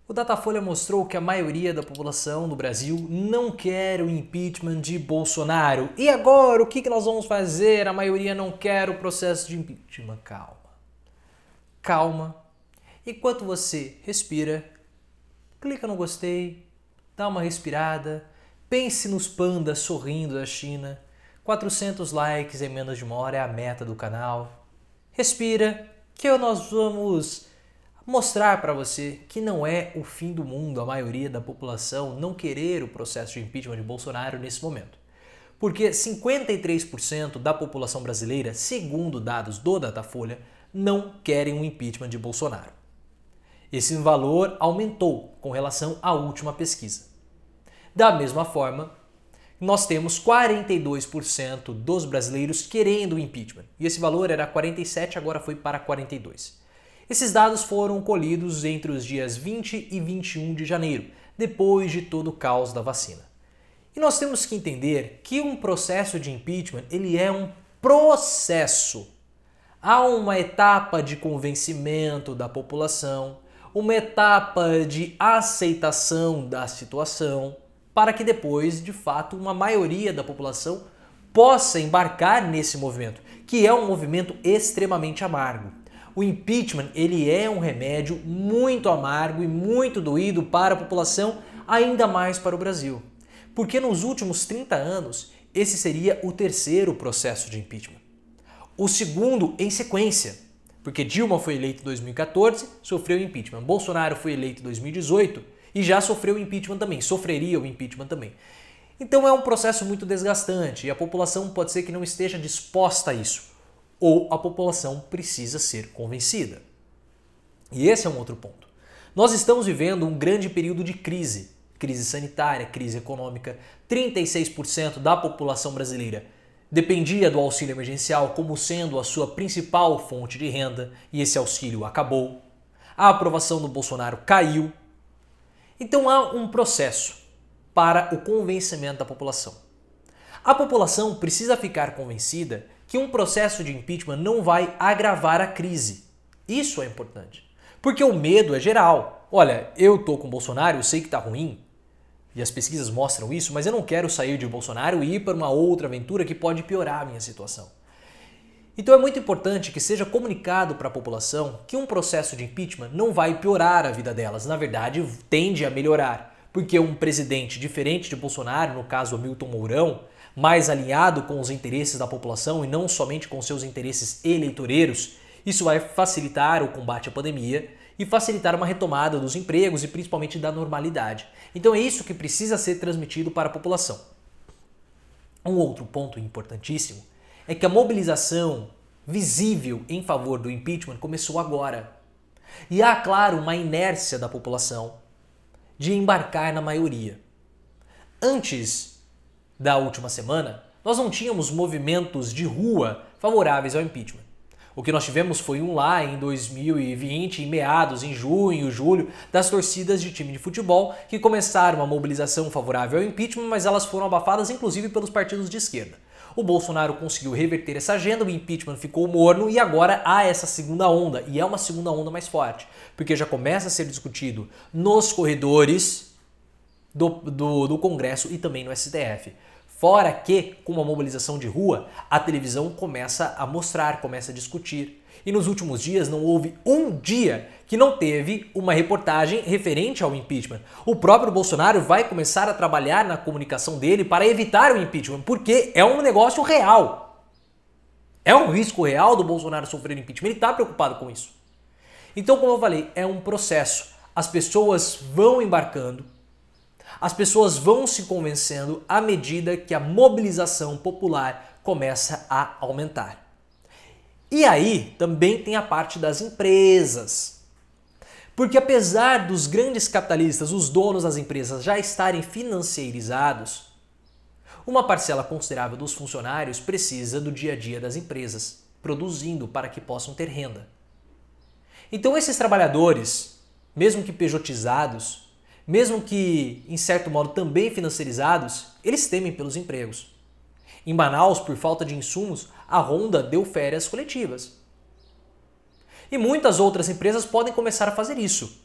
O Datafolha mostrou que a maioria da população do Brasil não quer o impeachment de Bolsonaro. E agora, o que nós vamos fazer? A maioria não quer o processo de impeachment. Calma. Calma. Enquanto você respira, clica no gostei, dá uma respirada, pense nos pandas sorrindo da China. 400 likes em menos de uma hora é a meta do canal. Respira, que nós vamos mostrar para você que não é o fim do mundo a maioria da população não querer o processo de impeachment de Bolsonaro nesse momento. Porque 53% da população brasileira, segundo dados do Datafolha, não querem um impeachment de Bolsonaro. Esse valor aumentou com relação à última pesquisa. Da mesma forma, nós temos 42% dos brasileiros querendo o impeachment. E esse valor era 47%, agora foi para 42%. Esses dados foram colhidos entre os dias 20 e 21 de janeiro, depois de todo o caos da vacina. E nós temos que entender que um processo de impeachment, ele é um processo. Há uma etapa de convencimento da população, uma etapa de aceitação da situação, para que depois, de fato, uma maioria da população possa embarcar nesse movimento, que é um movimento extremamente amargo. O impeachment, ele é um remédio muito amargo e muito doído para a população, ainda mais para o Brasil. Porque nos últimos 30 anos, esse seria o terceiro processo de impeachment. O segundo em sequência, porque Dilma foi eleita em 2014, sofreu impeachment. Bolsonaro foi eleito em 2018 e já sofreu impeachment também, sofreria o impeachment também. Então é um processo muito desgastante e a população pode ser que não esteja disposta a isso. Ou a população precisa ser convencida. E esse é um outro ponto. Nós estamos vivendo um grande período de crise. Crise sanitária, crise econômica. 36% da população brasileira dependia do auxílio emergencial como sendo a sua principal fonte de renda e esse auxílio acabou. A aprovação do Bolsonaro caiu. Então há um processo para o convencimento da população. A população precisa ficar convencida que um processo de impeachment não vai agravar a crise. Isso é importante. Porque o medo é geral. Olha, eu tô com o Bolsonaro, eu sei que tá ruim, e as pesquisas mostram isso, mas eu não quero sair de Bolsonaro e ir para uma outra aventura que pode piorar a minha situação. Então é muito importante que seja comunicado para a população que um processo de impeachment não vai piorar a vida delas. Na verdade, tende a melhorar. Porque um presidente diferente de Bolsonaro, no caso Hamilton Mourão, mais alinhado com os interesses da população e não somente com seus interesses eleitoreiros, isso vai facilitar o combate à pandemia e facilitar uma retomada dos empregos e principalmente da normalidade. Então é isso que precisa ser transmitido para a população. Um outro ponto importantíssimo é que a mobilização visível em favor do impeachment começou agora. E há, claro, uma inércia da população de embarcar na maioria. Antes da última semana, nós não tínhamos movimentos de rua favoráveis ao impeachment. O que nós tivemos foi um lá em 2020, em meados, em junho, julho, das torcidas de time de futebol que começaram uma mobilização favorável ao impeachment, mas elas foram abafadas inclusive pelos partidos de esquerda. O Bolsonaro conseguiu reverter essa agenda, o impeachment ficou morno e agora há essa segunda onda, e é uma segunda onda mais forte, porque já começa a ser discutido nos corredores do Congresso e também no STF. Fora que, com uma mobilização de rua, a televisão começa a mostrar, começa a discutir. E nos últimos dias não houve um dia que não teve uma reportagem referente ao impeachment. O próprio Bolsonaro vai começar a trabalhar na comunicação dele para evitar o impeachment, porque é um negócio real. É um risco real do Bolsonaro sofrer impeachment, ele está preocupado com isso. Então, como eu falei, é um processo. As pessoas vão embarcando, as pessoas vão se convencendo à medida que a mobilização popular começa a aumentar. E aí também tem a parte das empresas. Porque apesar dos grandes capitalistas, os donos das empresas já estarem financeirizados, uma parcela considerável dos funcionários precisa do dia a dia das empresas, produzindo para que possam ter renda. Então esses trabalhadores, mesmo que pejotizados, mesmo que, em certo modo, também financiarizados, eles temem pelos empregos. Em Manaus, por falta de insumos, a Honda deu férias coletivas. E muitas outras empresas podem começar a fazer isso.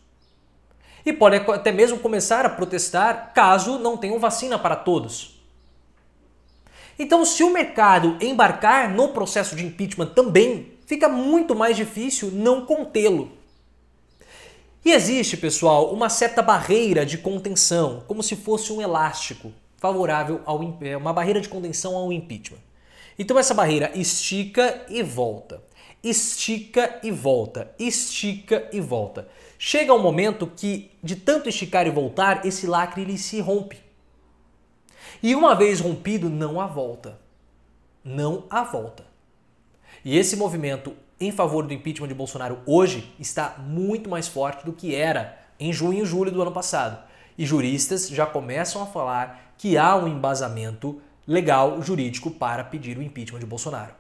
E podem até mesmo começar a protestar caso não tenham vacina para todos. Então, se o mercado embarcar no processo de impeachment também, fica muito mais difícil não contê-lo. E existe, pessoal, uma certa barreira de contenção, como se fosse um elástico favorável uma barreira de contenção ao impeachment. Então essa barreira estica e volta, estica e volta, estica e volta. Chega um momento que, de tanto esticar e voltar, esse lacre ele se rompe. E uma vez rompido, não há volta. Não há volta. E esse movimento em favor do impeachment de Bolsonaro hoje está muito mais forte do que era em junho e julho do ano passado. E juristas já começam a falar que há um embasamento legal, jurídico, para pedir o impeachment de Bolsonaro.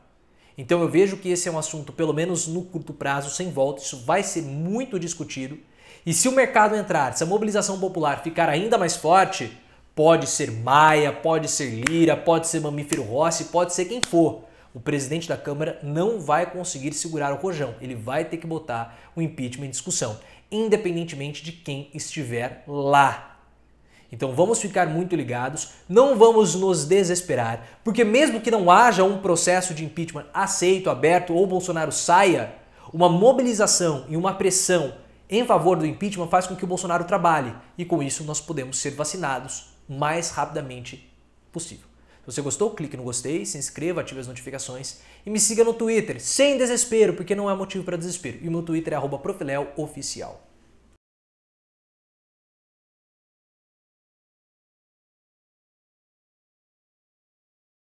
Então eu vejo que esse é um assunto, pelo menos no curto prazo, sem volta. Isso vai ser muito discutido. E se o mercado entrar, se a mobilização popular ficar ainda mais forte, pode ser Maia, pode ser Lira, pode ser Mamífero Rossi, pode ser quem for. O presidente da Câmara não vai conseguir segurar o rojão. Ele vai ter que botar o impeachment em discussão, independentemente de quem estiver lá. Então vamos ficar muito ligados, não vamos nos desesperar, porque mesmo que não haja um processo de impeachment aceito, aberto ou Bolsonaro saia, uma mobilização e uma pressão em favor do impeachment faz com que o Bolsonaro trabalhe e com isso nós podemos ser vacinados o mais rapidamente possível. Se você gostou, clique no gostei, se inscreva, ative as notificações e me siga no Twitter, sem desespero, porque não há motivo para desespero. E o meu Twitter é @profileoficial.